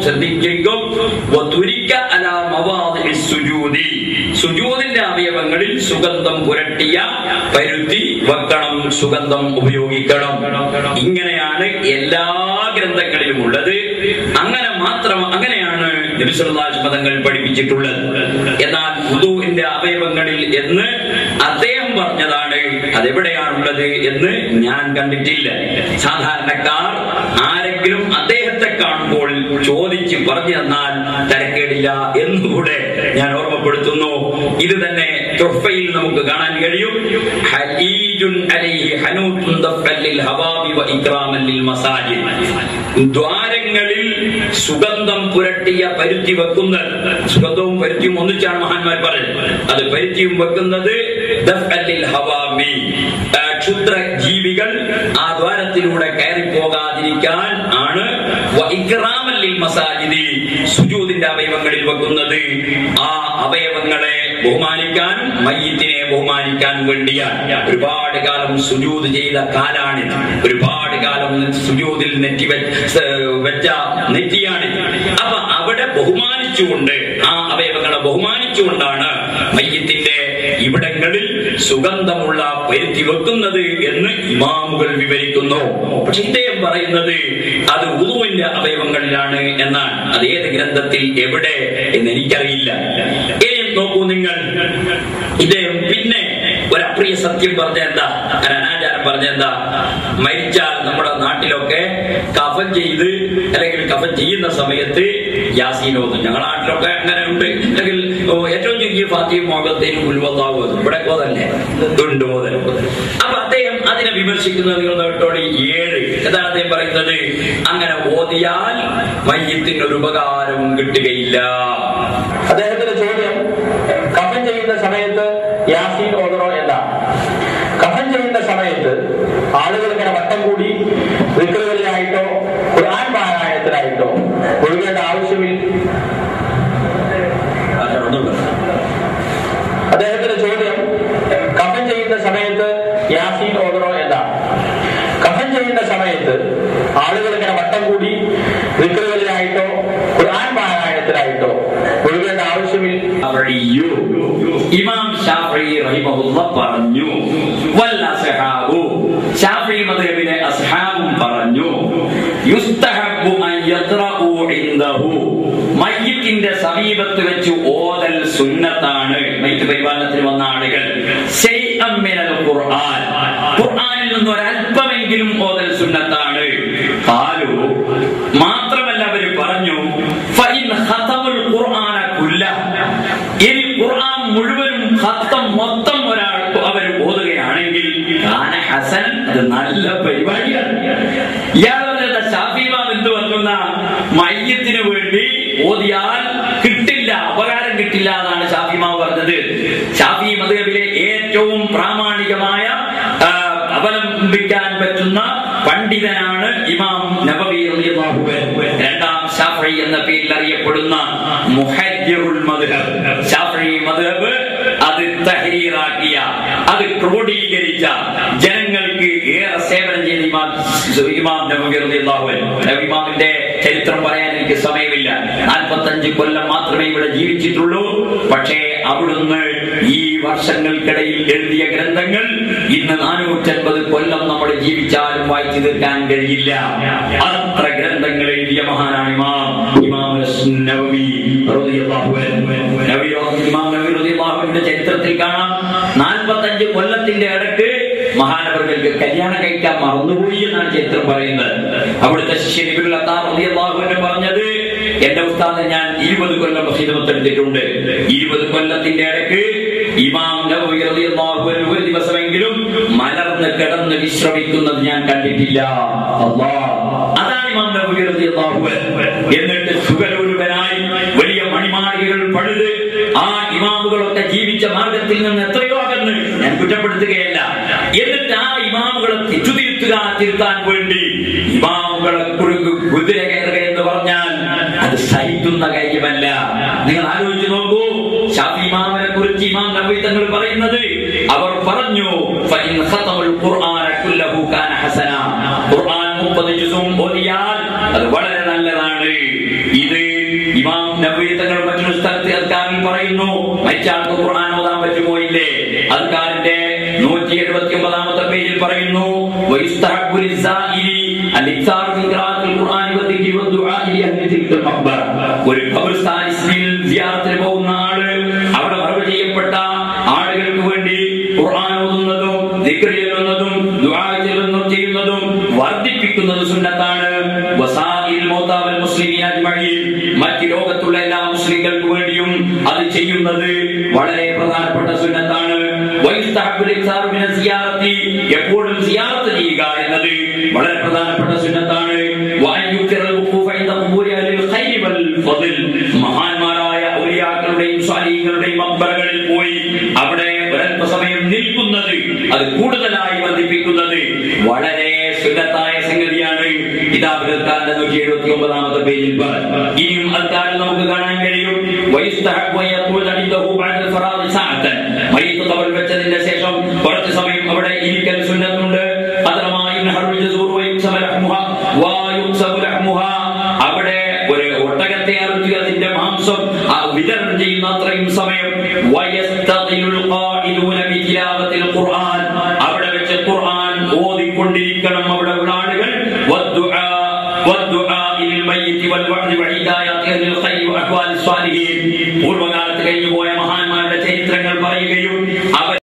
ശ്രദ്ധിക്കും. സുജൂദിന്റെ അവയവങ്ങളിൽ സുഗന്ധം പുരട്ടിയ പരുത്തി വെക്കണം, സുഗന്ധം ഉപയോഗിക്കണം. ഇങ്ങനെയാണ് എല്ലാ ഗ്രന്ഥങ്ങളിലും ഉള്ളത്. അങ്ങനെയാണ് നബി സല്ലല്ലാഹു അലൈഹി വസല്ലം തങ്ങൾ പഠിപ്പിച്ചിട്ടുള്ളത്. എന്നാൽ വുദൂഇന്റെ അവയവങ്ങളിൽ എന്ന് അദ്ദേഹം പറഞ്ഞതാണ്, അതെവിടെയാണുള്ളത് എന്ന് ഞാൻ കണ്ടിട്ടില്ല. സാധാരണക്കാർ ആരെങ്കിലും അദ്ദേഹത്തെ കാണുമ്പോൾ ചോദിച്ച് പറഞ്ഞു തന്നാൽ തരക്കേടില്ല എന്നുകൂടെ ഞാൻ ഓർമ്മപ്പെടുത്തുന്നു. ഇത് തന്നെ തുഹ്ഫയിൽ നമുക്ക് കാണാൻ കഴിയും. ഹലീജുൻ അലൈഹി ഹനൂതുൻ ദഫ്അൻ ലിൽ ഹവാബി വ ഇക്റാമൻ ലിൽ മസാജിദ്. ദ്വാരങ്ങളിൽ സുഗന്ധം പുരട്ടിയ പരുത്തി വെക്കുന്നത്, സുഗന്ധവും പരുത്തിയും ഒന്നിച്ചാണ് മഹാന്മാർ പറയുന്നത്. അത് പരുത്തിയും വെക്കുന്നത് ദഫ്അൻ ലിൽ ഹവാബി, ക്ഷുദ്ര ജീവികൾ ആ ദ്വാരത്തിലൂടെ കയറി പോകാതിരിക്കാൻ ആണ്. വ ഇക്റാമൻ ലിൽ മസാജിദി, സുജൂദിന്റെ അവയവങ്ങളിൽ വെക്കുന്നത് ആ അവയവങ്ങളെ ബഹുമാനിക്കാനും മയ്യിത്തിനെ ബഹുമാനിക്കാനും വേണ്ടിയാണ്. ഒരുപാട് കാലം സുജൂദ് ചെയ്ത കാലാണിത്. ഒരുപാട് കാലം സുജൂദിൽ വെച്ച നെറ്റിയാണിത്. അപ്പൊ അവിടെ ബഹുമാനിച്ചുകൊണ്ട്, ആ അവയവങ്ങളെ ബഹുമാനിച്ചുകൊണ്ടാണ് മയ്യിത്തിന്റെ ഇവിടങ്ങളിൽ സുഗന്ധമുള്ള പരുത്തി വെക്കുന്നത് എന്ന് ഇമാമുകൾ വിവരിക്കുന്നു. പക്ഷെ ഇദ്ദേഹം പറയുന്നത് അത് വുദൂഇന്റെ അവയവങ്ങളിലാണ് എന്നാണ്. അത് ഏത് ഗ്രന്ഥത്തിൽ എവിടെ എന്ന് എനിക്കറിയില്ല. നോക്കൂ നിങ്ങൾ, ഇദ്ദേഹം പിന്നെ ഒരു അപ്രിയ സത്യം പറഞ്ഞെന്താ, അനാചാരം പറഞ്ഞെന്താ, മരിച്ചാൽ നമ്മുടെ നാട്ടിലൊക്കെ കഫൻ ചെയ്ത് അല്ലെങ്കിൽ കഫൻ ചെയ്യുന്ന സമയത്ത് യാസീൻ ഓതും. ഞങ്ങളുടെ നാട്ടിലൊക്കെ അങ്ങനെ ഉണ്ട്. അല്ലെങ്കിൽ ഏറ്റവും ചുരുങ്ങിയ ഫാത്തിഹയും മുഅവ്വിദത്തൈനും ഉൽവല്ലാഹു ഓതും. ഇവിടെ ഓതല്ലേ ഉണ്ട് ഓതൽ. അപ്പൊ അദ്ദേഹം അതിനെ വിമർശിക്കുന്നത് നിങ്ങൾ കേട്ടോളി. 7 എന്താണ് അദ്ദേഹം പറയുന്നത്? അങ്ങനെ ഓതിയാൽ മയ്യിത്തിന് ഒരു ഉപകാരവും കിട്ടുകയില്ല. അദ്ദേഹത്തിന്റെ ചോദ്യം, കഫൻ ചെയ്യുന്ന സമയത്ത് യാസീൻ ഓതണോ എന്നാ. കഫൻ ചെയ്യുന്ന സമയത്ത് ആളുകൾ ഇങ്ങനെ വട്ടം കൂടി ദിക്റുകളിലായിട്ടോ ഖുർആൻ പാരായണത്തിലായിട്ടോ ഒഴുകേണ്ട ആവശ്യമില്ല. അദ്ദേഹത്തിന്റെ ചോദ്യം, കഫൻ ചെയ്യുന്ന സമയത്ത് യാസീൻ ഓതണോ എന്നാ. കഫൻ ചെയ്യുന്ന സമയത്ത് ആളുകൾ ഇങ്ങനെ വട്ടം കൂടി ദിക്റുകളിലായിട്ടോ ഖുർആൻ പാരായണത്തിലായിട്ടോ ഒഴുകേണ്ട ആവശ്യമില്ല. ഇമാം ശാഫിഈ റഹിമഹുല്ലാഹ് പറഞ്ഞു, വൽ അസ്ഹാബു, ശാഫിഈ മദ്ഹബിലെ അസ്ഹാബും പറഞ്ഞു, യുസ്തഹബ്ബു അൻ യഖറഉ ഇൻദഹു, മയ്യിത്തിന്റെ സമീപത്ത് വെച്ച് ഓതൽ സുന്നത്താണ്. മയ്യിത്ത് പരിപാലനത്തിന് വന്ന ആളുകൾ ശൈഅൻ മിനൽ ഖുർആൻ, ഖുർആനിൽ നിന്ന് ഒരല്പമെങ്കിലും ഓതൽ സുന്നത്താണ്. ഖാലു, മാത്രമല്ല അവർ പറഞ്ഞു, ഫഇൻ ഖതമുൽ ഖുർആന കുല്ലഹു, ഇനി ഖുർആൻ മുഴുവനും ഖത്തം മൊത്തം ഒരാൾ അവർ ഓതുകയാണെങ്കിൽ കാന ഹസൻ, അത് നല്ല പരിപാടിയാണ്. ഇയാളുടെ ശാഫിഈ ഇമാം എന്ത് പറയുന്ന, മയ്യിത്തിന് വേണ്ടി ഓതിയാൽ കിട്ടില്ല, ഉപകാരം കിട്ടില്ല എന്നാണ് ശാഫിഈ ഇമാം പറഞ്ഞത്. ശാഫിഈ മദ്ഹബിലെ ഏറ്റവും പ്രാമാണികമായ അവലംബിക്കാൻ പറ്റുന്ന പണ്ഡിതനാണ് ഇമാം നബവി റളിയല്ലാഹു അൻഹു. രണ്ടാം ശാഫിഈ എന്ന പേരിൽ അറിയപ്പെടുന്ന മുഹജ്ജിറുൽ മദ്ഹബ്. ശാഫിഈ മദ്ഹബ് അത് തഹ്രീറാക്കിയ, അത് ക്രോഡീകരിച്ച, ജനങ്ങൾക്ക് ഏറെ സേവനം ചെയ്ത ഇമാം നബവി റളിയല്ലാഹു അൻഹു. ഇമാമിന്റെ ചരിത്രം പറയാൻ എനിക്ക് സമയമില്ല. 45 കൊല്ലം മാത്രമേ ഇവിടെ ജീവിച്ചിട്ടുള്ളൂ. പക്ഷേ അവിടുന്ന് ഈ വർഷങ്ങൾക്കിടയിൽ എഴുതിയ ഗ്രന്ഥങ്ങൾ ഇന്ന് 450 കൊല്ലം നമ്മൾ ജീവിച്ചാലും വായിച്ചു തീർക്കാൻ കഴിയില്ല. അത്ര ഗ്രന്ഥങ്ങൾ എഴുതിയ മഹാനാണ് ഇമാം നബവി റളിയല്ലാഹു അൻഹു. ഇമാം നബവി റളിയല്ലാഹു അൻഹുവിന്റെ ചരിത്രത്തിൽ കാണാം, 45 കൊല്ലത്തിന്റെ ഇടയ്ക്ക് മഹാനവർക്ക് കല്യാണം കഴിക്കാൻ മറന്നുപോയി എന്നാണ് ചരിത്രം പറയുന്നത്. അവിടുത്തെ ശിഷ്യൻ ഇബ്നുൽ അത്താർ റളിയല്ലാഹു അൻഹു പറഞ്ഞത്, എന്റെ ഉസ്താദ് ഞാൻ 20 കൊല്ലം ഖിദ്മത്ത് എടുത്തിട്ടുണ്ട്. 20 കൊല്ലത്തിന്റെ ഇടയ്ക്ക് ഇമാം നബവി റളിയല്ലാഹു അൻഹു ഒരു ദിവസമെങ്കിലും മലർന്ന് കിടന്ന് വിശ്രമിക്കുന്നത് ഞാൻ കണ്ടിട്ടില്ല. അല്ലാഹ്, അതാണ് ഇമാം നബവി റളിയല്ലാഹു അൻഹു. എന്നിട്ട് സുഖലോലുപനായി വലിയ മണിമാളികകൾ പണിത് ആ ഇമാമുകളൊക്കെ ജീവിച്ച മാർഗത്തിൽ നിന്ന് എത്രയോ അകന്ന്, ഞാൻ കുറ്റപ്പെടുത്തുകയല്ല, എന്നിട്ട് ആ ഇമാമുകളെ തിരുത്താൻ വേണ്ടി ഇമാമുകളെ കുതിര കയറുക എന്ന് പറഞ്ഞാൽ അത് സഹിക്കുന്ന കാര്യമല്ല. നിങ്ങൾ ആലോചിച്ച് നോക്കൂ, ശാഫിഈ ഇമാമിനെ കുറിച്ച് ഇമാം നബവി തങ്ങൾ പറയുന്നത്, അവർ പറഞ്ഞു, ഫഇൻ ഖതമുൽ ഖുർആന കുല്ലഹു കാന ഹസന, ഖുർആൻ 30 ജുസും ഓതിയാൽ അത് വളരെ നല്ലതാണ്. ഇത് ഇമാം നബവി തങ്ങൾ മറ്റൊരു സ്ഥലത്ത് അദ്കാറിൽ പറയുന്നു. മറ്റാൾക്ക് ഖുർആൻ ഓതാൻ പറ്റുമോ ഇല്ലേ? അദ്കാറിന്റെ 179-ാമത്തെ പേജിൽ പറയുന്നു, വയുസ്തഹബ്ബു ലിസ്സാഇലി അൽ-ഇക്താർ മിൻ ഖിറാഅത്തിൽ ഖുർആനി വദ്ദിക്രി വദ്ദുആഇ ലിഅഹ്ലി തിൽക്കൽ മഖ്ബറ. ഒരു ഖബർസ്ഥാനിൽ സിയാറത്തിന് പോകുന്ന ആള് അവിടെ മറവ് ചെയ്യപ്പെട്ട ആളുകൾക്ക് വേണ്ടി ഖുർആൻ ഓതുന്നതും ദിക്ർ ചെയ്യുന്നതും ദുആ ചെയ്യുന്നതും വർദ്ധിപ്പിക്കുന്നത് സുന്നത്താണ്. വസാഇൽ മൗതാ വൽ മുസ്ലിമീന അജ്മഈൻ, മറ്റ് ലോകത്തുള്ള എല്ലാ മുസ്ലിങ്ങൾക്ക് വേണ്ടിയും അത് ചെയ്യുന്നത് വളരെ പ്രധാനപ്പെട്ട സുന്നത്താണ്. വയുസ്തഹബ്ബു ഇക്താർ മിന സിയാറത്തി, എപ്പോഴും സിയാറത്ത് ചെയ്യുക എന്നത് വളരെ പ്രധാനപ്പെട്ട സുന്നത്താണ്. വഅൻ യുക്റൽ വുഖൂഫ ഇൻദ ഖുബൂരി അഹ്ലിൽ ഖൈരി വൽ ഫദ്ൽ, മഹാന്മാരായ ഔലിയാക്കളുടെയും സ്വാലിഹീങ്ങളുടെയും മഖ്ബറകളിൽ പോയി അവിടെ ഒരല്പസമയം നിൽക്കുന്നത്, അത് കൂടുതലായി വർദ്ധിപ്പിക്കുന്നത് വളരെ സുന്നത്തായ സംഗതിയാണ്. ഇതാ അദ്കാറിന്റെ 179-ാമത്തെ പേജിൽ പറഞ്ഞു. ഇനിയും അദ്കാറിൽ നമുക്ക് കാണാൻ കഴിയും, വയുസ്തഹബ്ബു അൻ യഖൂല ഇൻദഹു ബഅദൽ ഫറാദി സഅതൻ, മയ്യിത്ത് ഖബറിൽ വെച്ചതിന്റെ ശേഷം കുറച്ച് സമയം അവിടെ ഇരിക്കൽ സുന്നത്തുണ്ട്. അവിടെ ഒരു ഒട്ടകത്തെ അറുത്ത് അതിന്റെ മാംസം വിതരണം ചെയ്യുന്ന അത്രയും സമയം അവിടെ വെച്ച് ഖുർആൻ ഓതിക്കൊണ്ടിരിക്കണം അവിടെ ഉള്ള ആളുകൾ. പൂർവ്വകാലത്ത് കഴിഞ്ഞുപോയ മഹാന്മാരുടെ ചരിത്രങ്ങൾ പറയുകയും അവർ